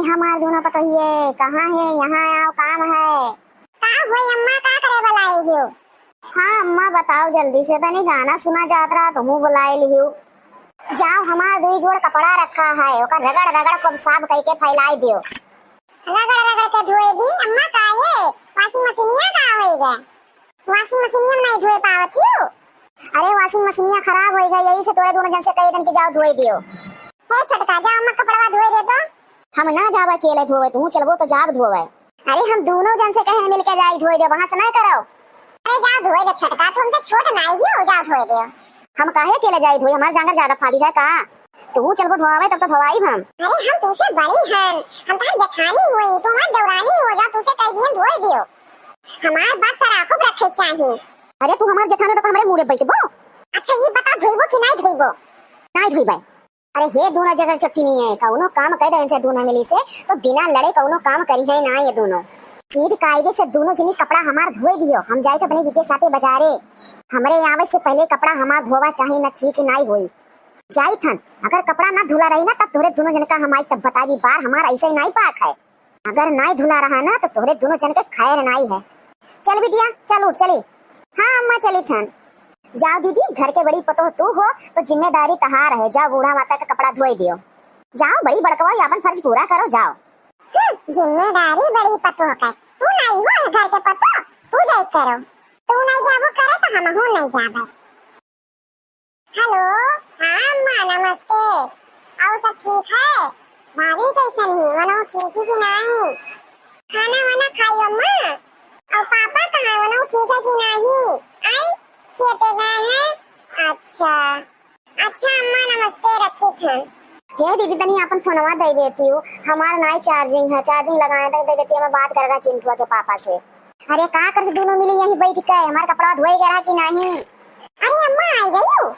हमार दोनों पतोहिए कहाँ है? यहाँ आओ, काम है। का होई अम्मा, का करे बुलाई हो? हाँ अम्मा बताओ जल्दी से, तनी गाना सुना जात रहा तो मुँह बुलाई लियो। जाओ, हमार दुई जोड़ कपड़ा रखा है, ओका रगड़ रगड़ को साफ करके फैलाई दियो। रगड़ रगड़ के धोए दी अम्मा, काहे? वाशिंग मशीनिया का होएगा? वाशिंग मशीनिया में नहीं धोए पावत हो? अरे वाशिंग मशीनिया खराब होएगा, यही से तोरे दोनों जन से कहे दिन के जाओ धोए दियो। हे छोटका, जाओ अम्मा कपड़ा धोए दे तो। हम ना जाब अकेले धोवे, तू चलबो तो जाब धोवे। अरे हम दोनों जन से कहे मिलके जाई धोए दे, वहां से ना करो। अरे जाओ धोए दे छोटका, तुमसे छोट नहीं हो, जाओ धोए दे। हम काहे अकेले जाई धोए? हमार जांगर ज्यादा फाड़ी है का? तू चलबो धोवावे तब तो धोवाई हम। अरे हम तुमसे बड़ी हैं, हम तो जेठानी हुई, तुम हमार दौरानी हो, जा तुमसे कह दिए धोए दियो। हमार बात सराखो रखे चाहिए। अरे तू हमार जेठानी तो हमरे मुंह बैठबो। अच्छा ये बता, धोइबो कि नहीं धोइबो? नहीं धोइबे। अरे हे दोनों जगह चट्टी नहीं है, कौनो काम कर रहे से दोनों मिली से तो बिना लड़े कौनो काम करी है ना। ये दोनों सीध कायदे से दोनों जनी कपड़ा हमार धोए दियो। हम जाए तो अपने बिटे साथे बाजारे, हमरे आवे से पहले कपड़ा हमार धोवा चाहिए ना, ठीक नहीं होई। जाई थन, अगर कपड़ा ना धुला रही ना तब तोरे दोनों जन का हमारी तब बताई बार, हमार ऐसे ही नहीं पाक है। अगर नहीं धुला रहा ना तो तोरे दोनों जन के खैर नहीं है। चल बिटिया चल उठ चली। हाँ अम्मा चली थन। जाओ दीदी, घर के बड़ी पतो तू हो तो जिम्मेदारी तहार है। जाओ बूढ़ा माता का कपड़ा धोए दियो। जाओ बड़ी बड़कवा अपन फर्ज पूरा करो, जाओ। जिम्मेदारी बड़ी पतो का, तू नहीं हो घर के पतो, तू जाई करो। तू नहीं जाबो करे तो हम हो नहीं जाबे। हेलो, हाँ अम्मा नमस्ते। आओ सब ठीक है? भाभी कैसन है? वनो ठीक है कि नहीं? खाना वाना खाई अम्मा? और पापा कहाँ, वनो ठीक है कि नहीं? आई खेते गए हैं? अच्छा अच्छा अम्मा नमस्ते, रखी थन। हे दीदी तनी अपन फोनवा दे देती हूँ, हमारा नाई चार्जिंग है, चार्जिंग लगाया था दे देती हूँ। मैं बात कर रहा चिंटुआ के पापा से। अरे का कर दोनों मिली यहीं बैठ के, हमारा कपड़ा धोए गया कि नहीं? अरे अम्मा आई गई हो?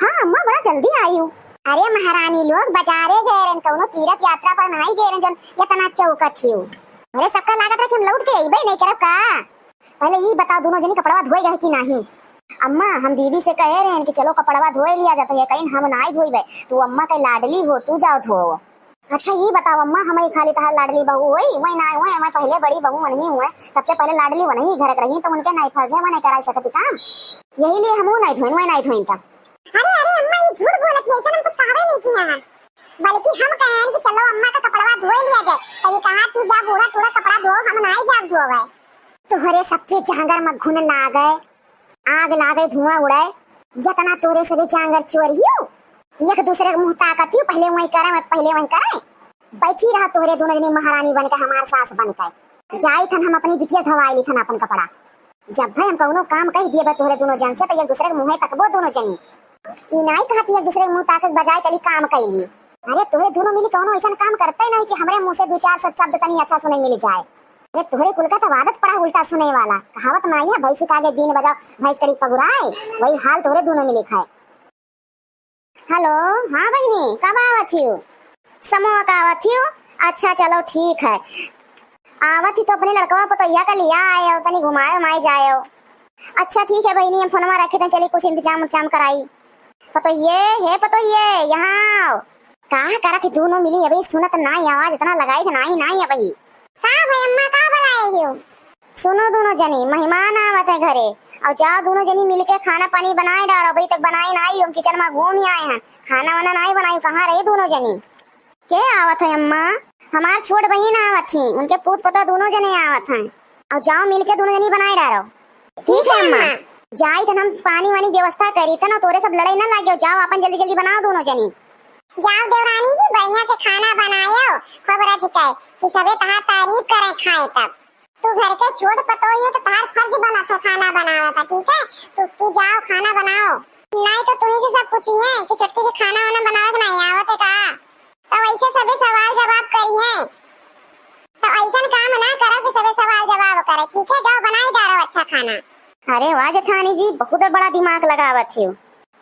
हाँ अम्मा बड़ा जल्दी आई हूँ। अरे महारानी लोग बाजारे गए रहे, कौनो तीर्थ यात्रा पर नहीं गए रहे, जो इतना चौकट थी। अरे सबका लागत है कि हम लौट के अइबे नहीं करब का? पहले ये बताओ दोनों जनी कपड़ा धोए गए कि नहीं? अम्मा हम दीदी से कहे रहे हैं कि चलो कपड़वा धोए लिया जाता है, कहीं हम नहीं धोइबे, तू अम्मा के लाडली हो, तू जाओ धो। अच्छा ये बताओ अम्मा, हमें खाली तहार लाडली बहू हुई? मैं नहीं हुए, मैं पहले बड़ी बहू नहीं हुए, सबसे पहले लाडली वो नहीं घर रही, तो उनके नहीं फर्ज है, मैं नहीं करा सकती काम, यही लिए हम नहीं धोए, मैं नहीं धोई था। अरे अरे अम्मा ये झूठ बोलत है, ऐसा हम कुछ कहा नहीं किया है, बल्कि हम कहे हैं कि चलो अम्मा का कपड़वा धोए लिया जाए। कभी कहा कि जा बूढ़ा थोड़ा कपड़ा धो, हम नहीं जा धोवे। तोहरे सबके जांगर में घुन लागे, आग लागे, धुआं उड़े, जितना तोरे से भी जांगर चोरियो, एक दूसरे के मुंह ताकत हो, पहले वही करे मैं पहले वही करे। बैठी रहा तोरे दोनों जनी महारानी बन के, हमार सास बन के। जाई थन हम अपनी बिटिया धवाई ली थन अपन कपड़ा। जब भाई हम कौनो काम कह दिए तोहरे दोनों जन से तो एक दूसरे के मुंह तकबो दोनों जनी, ई नहीं कहती एक दूसरे के मुंह ताकत बजाय तली काम कैली। अरे तोरे दोनों मिली कौनो ऐसा काम करते नहीं कि हमरे मुंह से दो चार शब्द तनी अच्छा सुने मिल जाए। अरे तोहरे कुल का तो आदत पड़ा उल्टा सुने वाला, कहावत नहीं है भैंस के आगे बीन बजाओ भैंस कड़ी पगुराए, वही हाल तोहरे दोनों में लिखा है। हेलो हाँ बहनी, कब आवत हो? समोह का आवत हो? अच्छा चलो ठीक है, आवत ही तो अपने लड़कवा पतोहिया का लिया आए हो, तनी घुमाए माए जाए हो। अच्छा ठीक है बहनी, हम फोनवा रखे थे, चलिए कुछ इंतजाम उतजाम कराई। पतोहिए हे पतोहिए यहाँ आओ। कहा करा थी दोनों मिली, अभी सुनत नहीं, आवाज इतना लगाई थी नहीं नहीं अभी। का भाई अम्मा का बुलाए हो? सुनो दोनों जनी, मेहमान आवत है घरे, और जाओ दोनों जनी मिलके खाना पानी बनाए डालो। अभी तक बनाई नहीं, हम किचन में घूम ही आए हैं, खाना वाना नहीं बनाई। कहाँ रही दोनों जनी? के आवत है अम्मा? हमार छोट बहन आवत थी, उनके पूत पता दोनों जने आवत हैं, और जाओ मिलके दोनों जनी बनाए डालो। ठीक है अम्मा। जाई तो हम पानी वानी व्यवस्था करी था ना, तोरे सब लड़ाई ना लागे, जाओ अपन जल्दी जल्दी बनाओ दोनों जनी। जाओ देवरानी जी बढ़िया से खाना बनायो, खबरा जिकाए कि सबे तहार तारीफ करे खाए तब। तू घर के छोड़ पतोही हो तो तहार फर्ज बना था खाना बनाना था, ठीक है? तू जाओ खाना बनाओ, नहीं तो तुम्ही से सब पूछिए कि छुट्टी के खाना वाना बनाओ कि नहीं आवत है का, तो वैसे सबे सवाल जवाब करिए, तो ऐसा काम ना करो कि सबे सवाल जवाब करे, ठीक है? जाओ बनाई डालो अच्छा खाना। अरे वाह जेठानी जी, बहुत बड़ा दिमाग लगावत हो,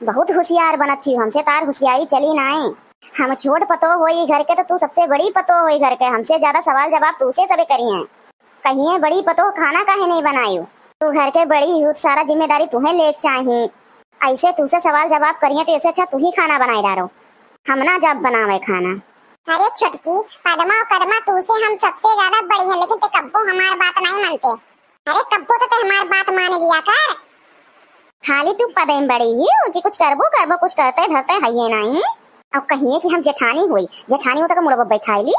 बहुत होशियार बनत थी, हमसे तार होशियारी चली नहीं। हम छोट पतो होई घर के तो तू सबसे बड़ी पतो होई घर के, हमसे ज्यादा सवाल जवाब तुसे सबे करिए। कहिए बड़ी पतो खाना काहे नहीं बनायू, तू घर के बड़ी हो, सारा जिम्मेदारी तुम्हें ले चाहिए, ऐसे तुसे सवाल जवाब करिए तो ऐसे अच्छा तू ही खाना बनाई डालो, हम ना जब बनावे खाना। अरे छुटकी, पदमा और कदमा तू से हम सबसे ज्यादा बड़ी है, लेकिन ते कब्बो हमार बात नहीं मानते। अरे कब्बो तो ते हमार बात मान लिया कर। खाली तू पदे में बड़ी ही कि कुछ करबो करबो, कुछ करते धरते है ये नहीं। अब कहिए कि हम जेठानी हुई, जेठानी हो तो मुड़ब बैठाई ली।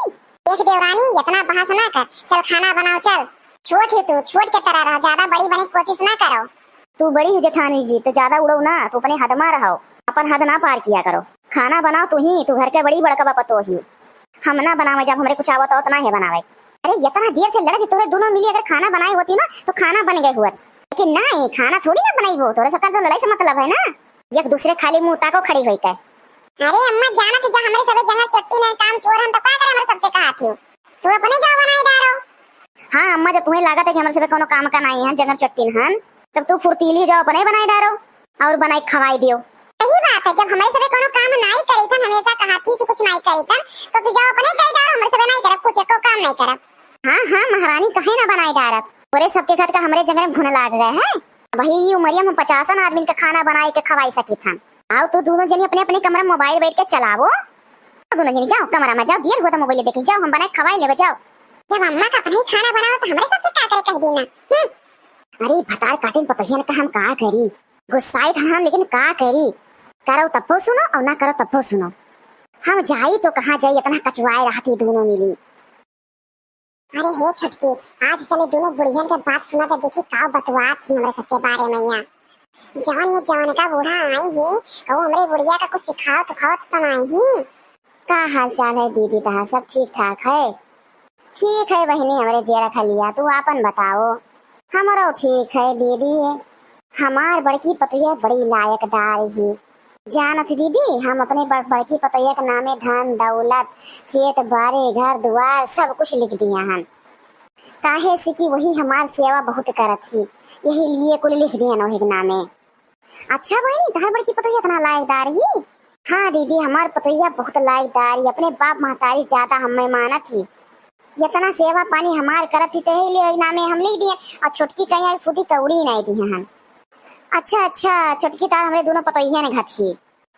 देख देवरानी, इतना बहस ना कर, चल खाना बनाओ चल। छोट ही तू, छोट के तरह रहो, ज्यादा बड़ी बने की कोशिश ना करो। तू बड़ी हो जेठानी जी तो ज्यादा उड़ो ना, तू अपने हद में रहो, अपन हद ना पार किया करो। खाना बनाओ तू ही, तू घर के बड़ी बड़का बापा तो ही। हम ना बनावे जब हमरे कुछ आवत हो तो ना है बनावे। अरे इतना देर से लड़े तोरे दोनों मिली अगर खाना बनाई होती ना तो खाना बन गए हुआ, लेकिन नहीं, खाना थोड़ी ना बनाई वो, तोरे सबका तो लड़ाई से मतलब है ना, एक दूसरे खाली मुंह ताको खड़ी हुई के। अरे अम्मा जाना तो जा, हमारे सबे जंगल चट्टी ने काम चोर हम तो का करे, हमारे सबसे कहा थी तू अपने जाओ बनाई डारो। हां अम्मा, जब तुम्हें लागत है कि हमारे सबे कोनो काम का नहीं है जंगल चट्टी हन, तब तू फुर्तीली जाओ अपने बनाई डारो और बनाई खवाई दियो। सही बात है, जब हमारे सबे कोनो काम नहीं करी थन, हमेशा कहाती कि कुछ नहीं करी थन, तो तू जाओ अपने कही डारो, हमारे सबे नहीं करब, कुछ एको काम नहीं करब। हां हां महारानी, कहे ना बनाई डारब, पूरे सबके घर का हमारे जंगल में घुन लाग गए हैं। वही उमरिया में 50 आदमी का खाना बनाई के खवाई सकी था। आओ तो दोनों जनी अपने अपने कमरे में मोबाइल बैठ के चलावो, दोनों जनी जाओ कमरा में, जाओ देर हुआ तो मोबाइल देख जाओ, हम बनाए खवाई लेवे जाओ। जब अम्मा का अपने खाना बनाओ तो हमारे सबसे क्या करे कह देना। अरे भतार काटिन पतोहियन का हम का करी, गुस्साई था हम, लेकिन का करी, करो तब सुनो और ना करो तब सुनो। हम जाई तो कहाँ जाई, इतना कचवाए रहती दोनों मिली। अरे हे छटकी, आज चले दोनों बुढ़ियन के बात सुना तो देखी का बतवा थी हमारे सबके बारे में। यहाँ जवान ये जवान का बूढ़ा आई है, और हमरे बुढ़िया का कुछ सिखाओ तो खाओ तो आई ही। का हाल चाल है दीदी, कहा सब ठीक ठाक है? ठीक है बहनी, हमारे जेरा खा लिया, तू आपन बताओ। हमारा ठीक है दीदी, हमार बड़की पतोहिया बड़ी लायकदार ही। जानत दीदी, हम अपने बड़की पतोहिया के नामे धन दौलत खेत बारे घर द्वार सब कुछ लिख दिया हन, काहे से कि वही हमार सेवा बहुत करत थी, यही लिए कुल लिख दिया नोहे के नामे। अच्छा बहनी, तार बड़की पतोहिया इतना लायकदार ही? हाँ दीदी, हमार पतोहिया बहुत लायकदार, अपने बाप महतारी ज्यादा हमें मानत थी, इतना सेवा पानी हमार करत थी, तो यही नामे हम लिख दिए। और छोटकी कहीं फूटी कौड़ी नहीं दी हम। अच्छा अच्छा, छोटकी तार हमारे दोनों पतोहिया ने घट ही,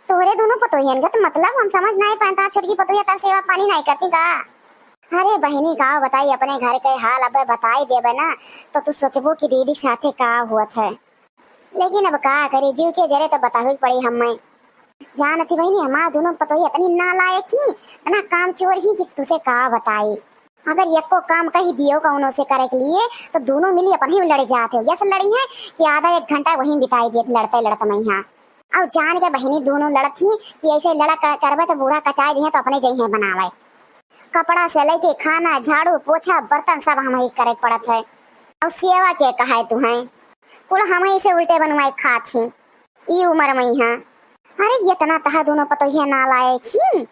तोरे दोनों पतोहिया ने घट मतलब हम समझ नहीं पाता, छोटकी पतोहिया तार सेवा पानी नहीं करती का? अरे बहनी का बताई, अपने घर के हाल अब बताई देवे ना तो तू सोचबो कि दीदी साथे का हुआ है, लेकिन अब का करे, जीव के जरे तो बतावे पड़ी हमें। जानती बहनी, हमार दोनों पतोहिया इतनी नालायक ही, इतना काम चोर ही कि तुझे का बताई। अगर एको काम कही दियो कौनो से करे के लिए तो दोनों मिली अपन ही लड़ जाते हो, जैसे लड़ी है कि आधा एक घंटा वहीं बिताई दिए लड़ते लड़ते मैं यहाँ। अब जान के बहनी दोनों लड़त थी कि ऐसे लड़ा करवे तो बूढ़ा कचाई दी है तो अपने जही बनावे, कपड़ा से लेके खाना झाड़ू पोछा बर्तन सब हम ही करे पड़त है, और सेवा के कहा तू है कुल हम ही से उल्टे बनवाए खात ही ई उम्र में यहाँ। अरे इतना तहा दोनों पतोहिया नालायक ही।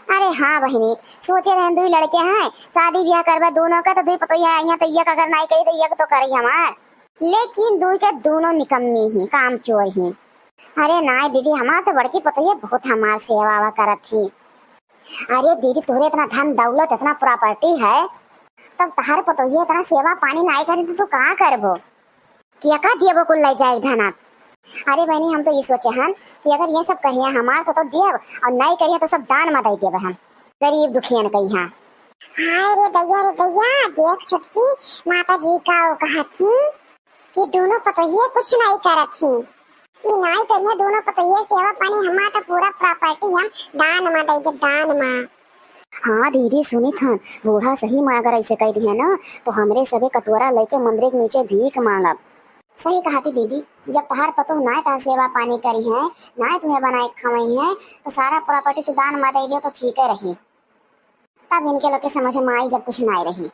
अरे हाँ बहनी, सोचे रहे दो लड़के हैं, शादी ब्याह करवा दोनों का तो दो पतोहिया यहाँ तो एक अगर नहीं करी तो एक तो करी हमार, लेकिन दो के दोनों निकम्मी ही, काम चोर ही। अरे ना दीदी, हमार तो बड़की पतोहिया बहुत हमार सेवा करत थी। अरे दीदी, तोरे इतना धन दौलत इतना प्रॉपर्टी है, तब तहार पतोहिया इतना सेवा पानी नहीं करी तो तू कहा करबो, क्या का दिए कुल ले जाए धना। अरे बहनी, हम तो ये सोचे हन कि अगर ये सब कहिए हमार तो दियब, और नहीं करिए तो सब दान में दे देब हम गरीब दुखियन के यहाँ। हाय रे दैया, देख छुटकी, माता जी का कहा थी कि दोनों पतोहिया कुछ नहीं करत थी, कि नहीं करिए दोनों पतोहिया सेवा पानी, हमार तो पूरा प्रॉपर्टी हम दान में दे देब, दान में। हाँ दीदी सुनी था, बूढ़ा सही में अगर ऐसे कह दिया ना तो हमरे सबे कटोरा लेके मंदिर के नीचे भीख मांगब। सही कहा थी दीदी, जब तहार पतो ना तार सेवा पानी करी है, ना तुम्हें बनाए खवाई है, तो सारा प्रॉपर्टी तू दान में दे दियो तो ठीक है रही, तब इनके लोग के समझ में आई जब कुछ नहीं रही।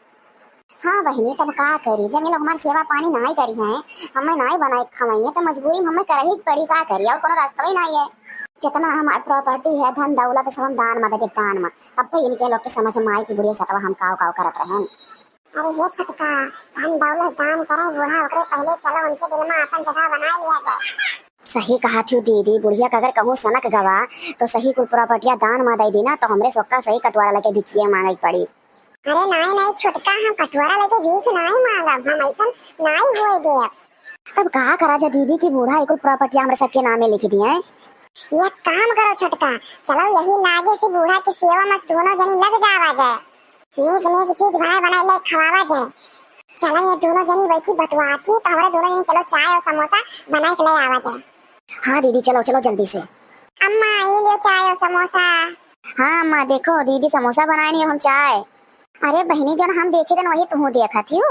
हाँ बहनी, तब का करी, जब ये लोग हमारी सेवा पानी नहीं करी है, हमें नहीं बनाए खवाई है, तो मजबूरी में हमें कर ही पड़ी, का करी, और कोनो रास्ता ही नहीं है। जितना हमारी प्रॉपर्टी है धन दौलत सब हम दान में दे दान में, तब तो इनके लोग के समझ में आई कि बुढ़िया सतवा हम काव काव करत रहे। अरे ये छटका, धन दौलत दान करे बूढ़ा ओकरे पहले चलो उनके दिल में अपन जगह बना लिया जाए। सही कहा थी दीदी, बुढ़िया का अगर कहूँ सनक गवा तो सही कुल प्रॉपर्टियां दान में दे दी ना तो हमरे सोक्का सही कटवारा लेके भिखिया मांगे पड़ी। अरे नहीं छुटका, हम कटवारा लेके भीख नहीं मांगब, हम ऐसा नहीं होए दे। अब कहा करा जा दीदी की बूढ़ा एक प्रॉपर्टियां हमरे सबके नामे लिख दिए, ये काम करो छोटका, चलो यही लागे से बूढ़ा की सेवा में दोनों जनी लग जावा जाए, नीक नीक चीज बनाए ले खवावा जाए। चलो ये दोनों जनी बैठी बतवाती तो हमारे दोनों जनी चलो चाय और समोसा बना के ले आवा जाए। हाँ दीदी चलो चलो जल्दी से। अम्मा ये लो चाय और समोसा। हाँ अम्मा देखो दीदी समोसा बनाए नहीं हम चाय। अरे बहनी जो हम देखे थे वही तुम देखा थी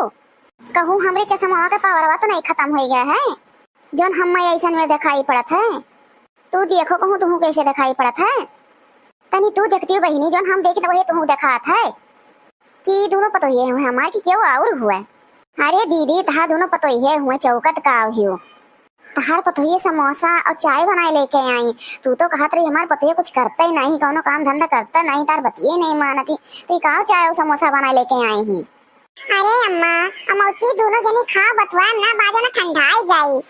कहूँ हमरे चश्मा का पावरवा तो नहीं खत्म हो गया है जो हम ऐसा में दिखाई पड़त है। तू देखो कहूँ तुम कैसे दिखाई पड़त है, तनी तू देखती हो बहनी जो हम देखे वही तुम दिखात है कि दोनों पतो ये हुए हमारे की क्यों और हुआ। अरे दीदी तहार दोनों पतो ये हुए चौकत का हो, तहार पतो ये समोसा और चाय बनाए लेके आई। तू तो कहत रही हमारे पतो ये कुछ करता ही नहीं, कौनो काम धंधा करता नहीं, तार बतिये नहीं मानती, तो कहा चाय और समोसा बना लेके आई ही। अरे अम्मा अमौसी दोनों जनी खा बतवा ना बाजा ना ठंडाई जाई।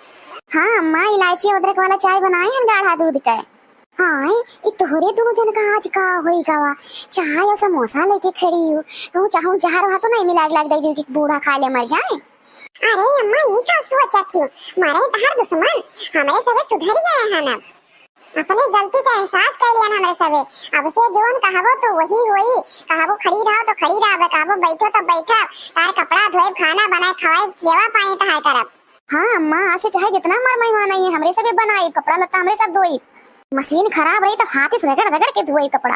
हाँ अम्मा इलायची अदरक वाला चाय बनाए हैं गाढ़ा दूध का। हाँ ये तोहरे दोनों जन का आज का होई गावा चाय और समोसा लेके खड़ी हूँ, कहूँ चाहूँ जहर वहाँ तो नहीं मिला लाग दे कि बूढ़ा खा ले मर जाए। अरे अम्मा ये क्या सोचा थी, मारे तहार दुश्मन हमारे सबे सुधर गए हैं ना, अपनी गलती का एहसास कर लिया ना हमारे सबे। अब से जोन कहावो तो वही होई, कहावो खड़ी रहो तो खड़ी रहो, कहावो बैठो तो बैठो, तार कपड़ा धोए खाना बनाए खाए सेवा पानी तहार करब। हाँ अम्मा आज से चाहे जितना मर मेहमान आई है हमरे सबे बनाई, कपड़ा लत्ता हमरे सब धोई, मशीन खराब रही तो हाथ से रगड़ रगड़ के धोई कपड़ा।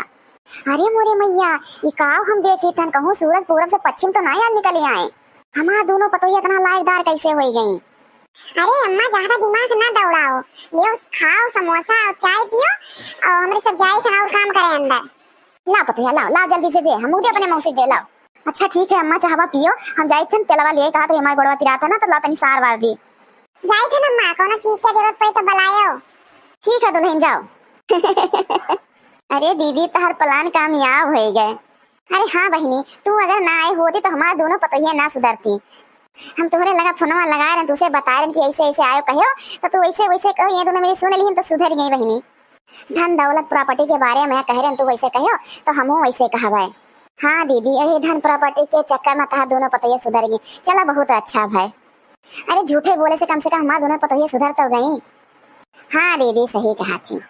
अरे मोरे मैया ये काव हम देखे तन कहूँ सूरज पूरब से पश्चिम तो नहीं आज निकल आए, हमारा दोनों पतोहिया इतना लायकदार कैसे हो गई। अरे अम्मा ज्यादा दिमाग ना दौड़ाओ, ये खाओ समोसा और चाय पियो और हमरे सब जाए खाना और काम करे अंदर। ला पतोहिया लाओ लाओ जल्दी से दे, हम मुझे अपने मुंह से दे लाओ। अच्छा ठीक है अम्मा चाहवा पियो, हम जाए थे तेलवा लिए कहा तो हमारे गोड़वा पिराता ना तो ला तनी सार वार दी। जाए थे अम्मा कोनो चीज की जरूरत पड़ी तो बुलायो। ठीक है दुल्हन जाओ। अरे दीदी तहर प्लान कामयाब हो गए। अरे हाँ बहनी तू अगर ना आई होती तो हमारे दोनों पतोहिया ना सुधरती, हम तुम्हारे लगा फोनवा लगा रहे तुझे बता रहे कि ऐसे ऐसे आयो कहो तो तू वैसे वैसे कहो, ये दोनों मेरी सुन ली तो सुधर गई बहनी। धन दौलत प्रॉपर्टी के बारे में कह रहे तू वैसे कहो तो हम वैसे कहवाए। हाँ दीदी यही धन प्रॉपर्टी के चक्कर में तहार दोनों पतोहिया सुधर गई, चला बहुत अच्छा भाई। अरे झूठे बोले से कम हमारे दोनों पतोहिया सुधर तो गई। हाँ दीदी सही कहा थी।